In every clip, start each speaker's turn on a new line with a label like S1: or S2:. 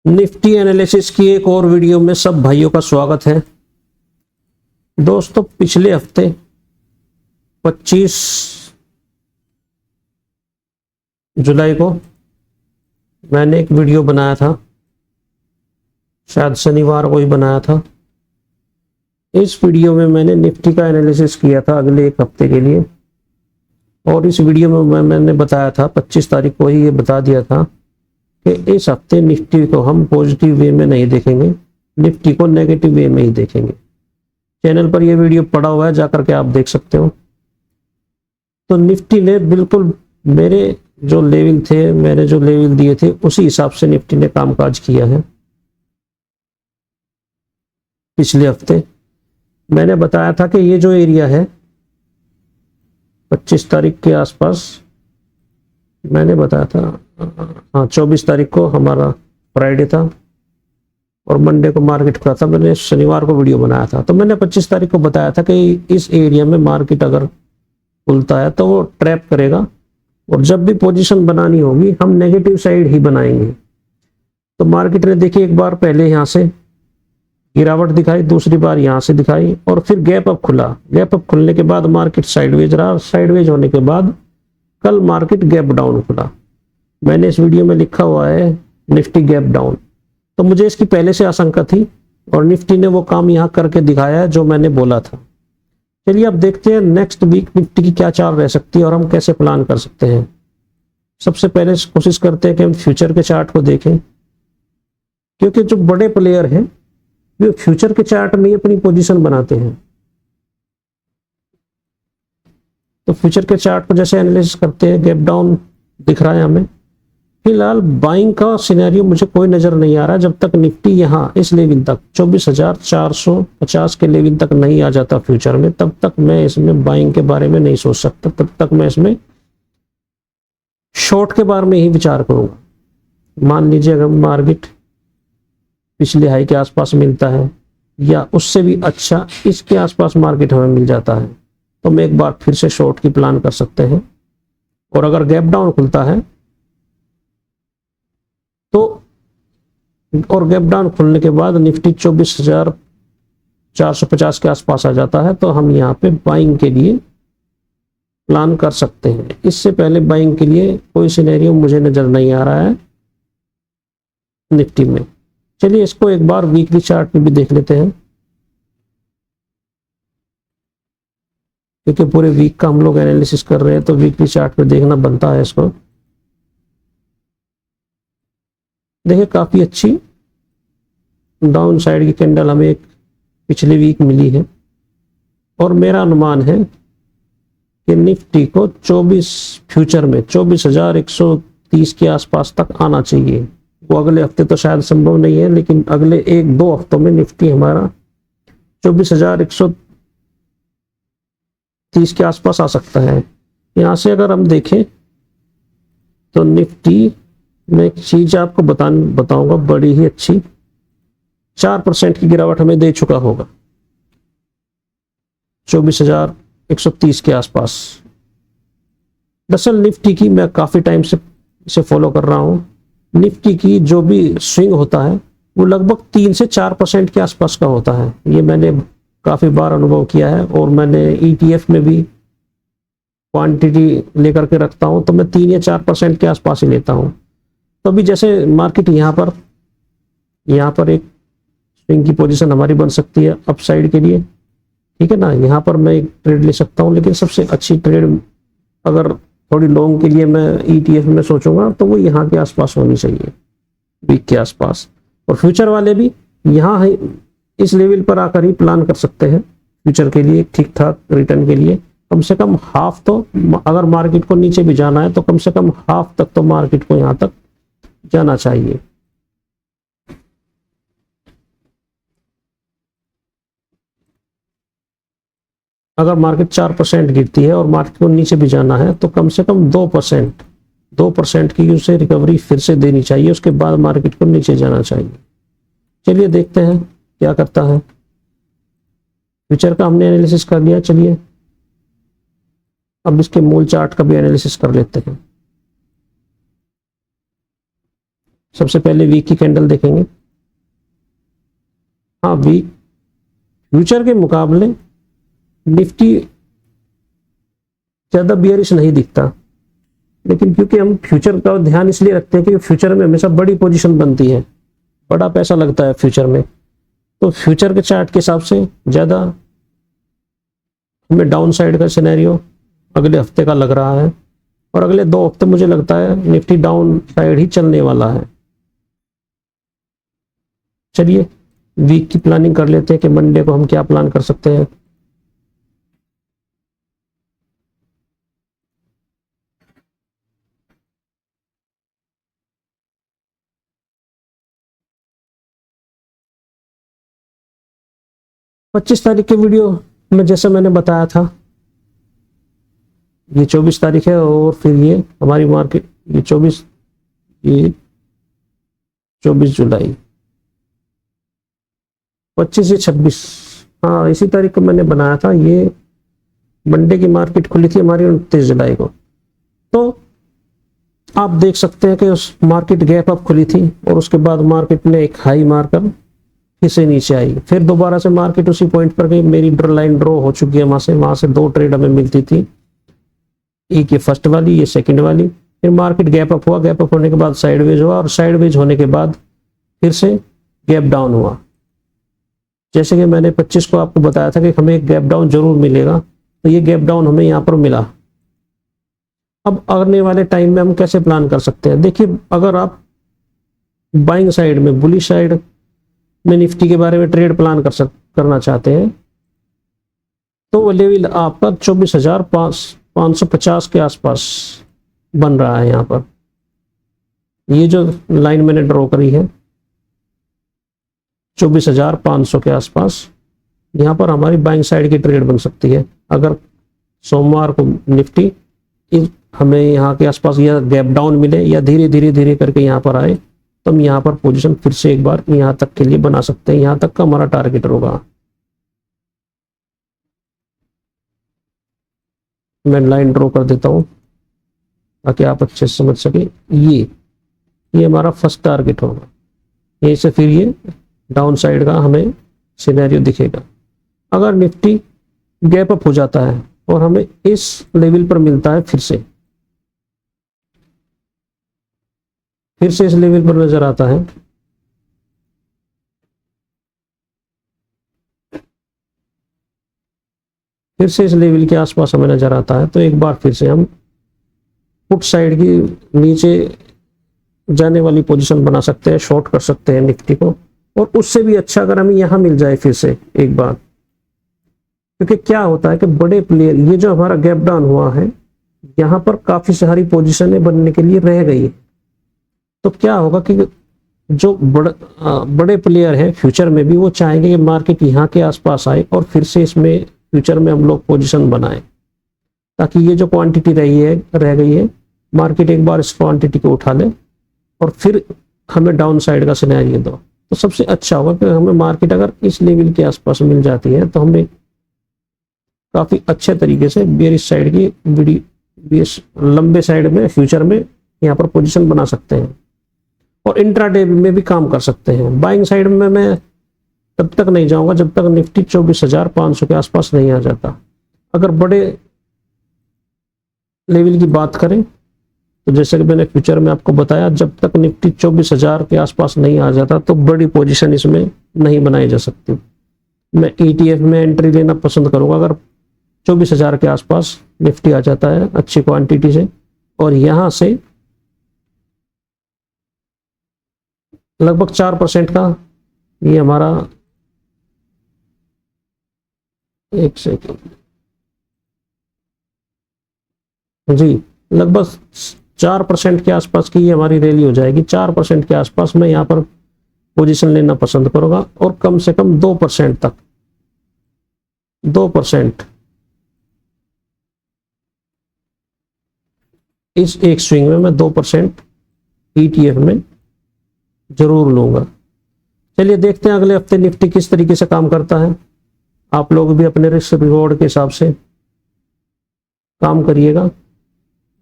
S1: Nifty analysis की एक और वीडियो में सब भाइयों का स्वागत है। दोस्तों, पिछले हफ्ते 25 जुलाई को मैंने एक वीडियो बनाया था, शायद शनिवार को ही बनाया था। इस वीडियो में मैंने निफ्टी का एनालिसिस किया था अगले एक हफ्ते के लिए, और इस वीडियो में मैंने बताया था 25 तारीख को ही ये बता दिया था कि इस हफ्ते निफ्टी को हम पॉजिटिव वे में नहीं देखेंगे, निफ्टी को नेगेटिव वे में ही देखेंगे। चैनल पर यह वीडियो पड़ा हुआ है, जाकर के आप देख सकते हो। तो निफ्टी ने बिल्कुल मैंने जो लेवल दिए थे उसी हिसाब से निफ्टी ने कामकाज किया है। पिछले हफ्ते मैंने बताया था कि ये जो एरिया है 25 तारीख के आसपास मैंने बताया था, हाँ 24 तारीख को हमारा फ्राइडे था और मंडे को मार्केट खुला था। मैंने शनिवार को वीडियो बनाया था, तो मैंने 25 तारीख को बताया था कि इस एरिया में मार्केट अगर खुलता है तो वो ट्रैप करेगा, और जब भी पोजीशन बनानी होगी हम नेगेटिव साइड ही बनाएंगे। तो मार्केट ने देखिए एक बार पहले यहाँ से गिरावट दिखाई, दूसरी बार यहाँ से दिखाई, और फिर गैप अप खुला। गैप अप खुलने के बाद मार्केट साइडवेज रहा, साइडवेज होने के बाद कल मार्केट गैप डाउन खुला। मैंने इस वीडियो में लिखा हुआ है निफ्टी गैप डाउन। तो मुझे इसकी पहले से आशंका थी और निफ्टी ने वो काम यहाँ करके दिखाया है जो मैंने बोला था। चलिए अब देखते हैं नेक्स्ट वीक निफ्टी की क्या चाल रह सकती है और हम कैसे प्लान कर सकते हैं। सबसे पहले कोशिश करते हैं कि हम फ्यूचर के चार्ट को देखें, क्योंकि जो बड़े प्लेयर हैं वो फ्यूचर के चार्ट में ही अपनी पोजीशन बनाते हैं। तो फ्यूचर के चार्ट को जैसे एनालिसिस करते हैं, गैप डाउन दिख रहा है हमें। फिलहाल बाइंग का सिनेरियो मुझे कोई नजर नहीं आ रहा जब तक निफ्टी यहाँ इस लेवल तक 24,450 के लेवल तक नहीं आ जाता फ्यूचर में, तब तक मैं इसमें बाइंग के बारे में नहीं सोच सकता। तब तक मैं इसमें शॉर्ट के बारे में ही विचार करूंगा। मान लीजिए अगर मार्केट पिछले हाई के आसपास मिलता है या उससे भी अच्छा इसके आसपास मार्केट हमें मिल जाता है, तो हम एक बार फिर से शॉर्ट की प्लान कर सकते हैं। और अगर गैप डाउन खुलता है तो, और गैप डाउन खुलने के बाद निफ्टी 24,450 के आसपास आ जाता है, तो हम यहाँ पे बाइंग के लिए प्लान कर सकते हैं। इससे पहले बाइंग के लिए कोई सिनेरियो मुझे नजर नहीं आ रहा है निफ्टी में। चलिए इसको एक बार वीकली चार्ट में भी देख लेते हैं, क्योंकि पूरे वीक का हम लोग एनालिसिस कर रहे हैं तो वीकली चार्ट में देखना बनता है इसको। देखिए काफी अच्छी डाउन साइड की कैंडल हमें एक पिछले वीक मिली है, और मेरा अनुमान है कि निफ्टी को 24 फ्यूचर में 24,130 के आसपास तक आना चाहिए। वो अगले हफ्ते तो शायद संभव नहीं है, लेकिन अगले 1-2 हफ्तों में निफ्टी हमारा 24,130 के आसपास आ सकता है। यहाँ से अगर हम देखें तो निफ्टी मैं एक चीज आपको बताऊंगा, बड़ी ही अच्छी 4% की गिरावट हमें दे चुका होगा 24,130 के आसपास। दरअसल निफ्टी की मैं काफी टाइम से इसे फॉलो कर रहा हूं। निफ्टी की जो भी स्विंग होता है वो लगभग 3 से 4% के आसपास का होता है। ये मैंने काफी बार अनुभव किया है, और मैंने ETF में भी क्वांटिटी लेकर के रखता हूं, तो मैं 3 या 4% के आसपास ही लेता हूं। तो अभी जैसे मार्केट यहाँ पर एक स्विंग की पोजीशन हमारी बन सकती है अपसाइड के लिए, ठीक है ना। यहाँ पर मैं एक ट्रेड ले सकता हूँ, लेकिन सबसे अच्छी ट्रेड अगर थोड़ी लॉन्ग के लिए मैं ETF में सोचूंगा तो वो यहाँ के आसपास होनी चाहिए, वीक के आसपास। और फ्यूचर वाले भी यहाँ इस लेवल पर आकर ही प्लान कर सकते हैं फ्यूचर के लिए ठीक ठाक रिटर्न के लिए। कम से कम हाफ तो, अगर मार्केट को नीचे भी जाना है तो कम से कम हाफ तक तो मार्केट को यहाँ तक जाना चाहिए। अगर मार्केट 4% गिरती है और मार्केट को नीचे भी जाना है तो कम से कम 2% की उसे रिकवरी फिर से देनी चाहिए, उसके बाद मार्केट को नीचे जाना चाहिए। चलिए देखते हैं क्या करता है। फ्यूचर का हमने एनालिसिस कर लिया, चलिए अब इसके मूल चार्ट का भी एनालिसिस कर लेते हैं। सबसे पहले वीक की कैंडल देखेंगे। हाँ, वीक फ्यूचर के मुकाबले निफ्टी ज़्यादा बियरिश नहीं दिखता, लेकिन क्योंकि हम फ्यूचर का ध्यान इसलिए रखते हैं कि फ्यूचर में हमेशा बड़ी पोजीशन बनती है, बड़ा पैसा लगता है फ्यूचर में, तो फ्यूचर के चार्ट के हिसाब से ज़्यादा हमें डाउन साइड का सिनेरियो अगले हफ्ते का लग रहा है, और अगले 2 हफ्ते मुझे लगता है निफ्टी डाउन साइड ही चलने वाला है। चलिए वीक की प्लानिंग कर लेते हैं कि मंडे को हम क्या प्लान कर सकते हैं। पच्चीस तारीख के वीडियो में जैसे मैंने बताया था, ये 24 तारीख है, और फिर ये हमारी मार्केट ये 24 जुलाई, 25 या 26, हाँ इसी तारीख को मैंने बनाया था। ये मंडे की मार्केट खुली थी हमारी 29 जुलाई को। तो आप देख सकते हैं कि उस मार्केट गैप अप खुली थी, और उसके बाद मार्केट ने एक हाई मारकर फिर से नीचे आई, फिर दोबारा से मार्केट उसी पॉइंट पर गई। मेरी लाइन ड्रॉ हो चुकी है वहां से 2 ट्रेड हमें मिलती थी, एक ये फर्स्ट वाली, ये सेकंड वाली। फिर मार्केट गैप अप हुआ, गैप अप होने के बाद साइडवेज हुआ, और साइडवेज होने के बाद फिर से गैप डाउन हुआ। जैसे कि मैंने 25 को आपको बताया था कि हमें एक गैप डाउन जरूर मिलेगा, तो ये गैप डाउन हमें यहाँ पर मिला। अब आने वाले टाइम में हम कैसे प्लान कर सकते हैं? देखिए, अगर आप बाइंग साइड में, बुलिश साइड में निफ्टी के बारे में ट्रेड प्लान करना चाहते हैं, तो वो लेवल आपका 24,550 के आसपास बन रहा है। यहाँ पर ये जो लाइन मैंने ड्रॉ करी है 24,500 के आसपास, यहाँ पर हमारी बाइंग साइड की ट्रेड बन सकती है। अगर सोमवार को निफ्टी हमें यहाँ के आसपास या गैप डाउन मिले या धीरे करके यहाँ पर आए, तो हम यहाँ पर पोजीशन फिर से एक बार यहाँ तक के लिए बना सकते हैं। यहाँ तक का हमारा टारगेट होगा। मैं लाइन ड्रॉ कर देता हूँ ताकि आप अच्छे से समझ सके। ये हमारा फर्स्ट टारगेट होगा। यहीं से फिर ये डाउन साइड का हमें सिनेरियो दिखेगा। अगर निफ्टी गैप अप हो जाता है और हमें इस लेवल पर मिलता है, फिर से इस लेवल पर नजर आता है, फिर से इस लेवल के आसपास हमें नजर आता है, तो एक बार फिर से हम पुट साइड की नीचे जाने वाली पोजीशन बना सकते हैं, शॉर्ट कर सकते हैं निफ्टी को। और उससे भी अच्छा अगर हमें यहाँ मिल जाए फिर से एक बार, क्योंकि क्या होता है कि बड़े प्लेयर, ये जो हमारा गैप डाउन हुआ है, यहाँ पर काफी सारी पोजीशनें बनने के लिए रह गई है। तो क्या होगा कि जो बड़े प्लेयर हैं फ्यूचर में भी, वो चाहेंगे कि मार्केट यहाँ के आसपास आए और फिर से इसमें फ्यूचर में हम लोग पोजीशन बनाएं, ताकि ये जो क्वांटिटी रह गई है, मार्केट एक बार इस क्वांटिटी को उठा ले और फिर हमें डाउन साइड का सिनेरियो दो। तो सबसे अच्छा होगा कि हमें मार्केट अगर इस लेवल के आसपास मिल जाती है, तो हमें काफी अच्छे तरीके से बेयरिश साइड की लंबे साइड में फ्यूचर में यहाँ पर पोजीशन बना सकते हैं, और इंट्राडे में भी काम कर सकते हैं। बाइंग साइड में मैं तब तक नहीं जाऊंगा जब तक निफ्टी 24,500 के आसपास नहीं आ जाता। अगर बड़े लेवल की बात करें तो जैसे कि मैंने फ्यूचर में आपको बताया, जब तक निफ्टी 24,000 के आसपास नहीं आ जाता तो बड़ी पोजीशन इसमें नहीं बनाई जा सकती। मैं ETF में एंट्री लेना पसंद करूंगा अगर 24,000 के आसपास निफ्टी आ जाता है अच्छी क्वांटिटी से, और यहां से लगभग 4% का ये हमारा, एक सेकंड जी, लगभग 4% के आसपास की ये हमारी रैली हो जाएगी। 4% के आसपास मैं यहाँ पर पोजीशन लेना पसंद करूंगा, और कम से कम 2% तक, 2% इस एक स्विंग में मैं 2% ETF में जरूर लूंगा। चलिए देखते हैं अगले हफ्ते निफ्टी किस तरीके से काम करता है। आप लोग भी अपने रिस्क रिवॉर्ड के हिसाब से काम करिएगा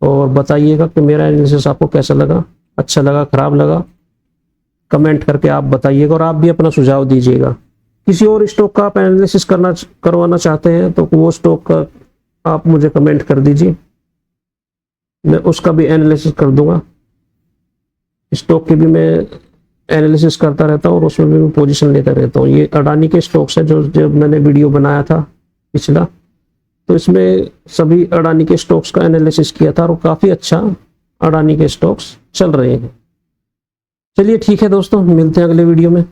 S1: और बताइएगा कि मेरा एनालिसिस आपको कैसा लगा, अच्छा लगा, खराब लगा। कमेंट करके आप बताइएगा और आप भी अपना सुझाव दीजिएगा। किसी और स्टॉक का आप एनालिसिस करवाना चाहते हैं तो वो स्टॉक का आप मुझे कमेंट कर दीजिए, मैं उसका भी एनालिसिस कर दूंगा। स्टॉक की भी मैं एनालिसिस करता रहता हूँ और उसमें भी मैं पोजीशन लेता रहता हूँ। ये अडानी के स्टॉक्स है जो जब मैंने वीडियो बनाया था पिछला, तो इसमें सभी अडानी के स्टॉक्स का एनालिसिस किया था और काफ़ी अच्छा अडानी के स्टॉक्स चल रहे हैं। चलिए ठीक है दोस्तों, मिलते हैं अगले वीडियो में।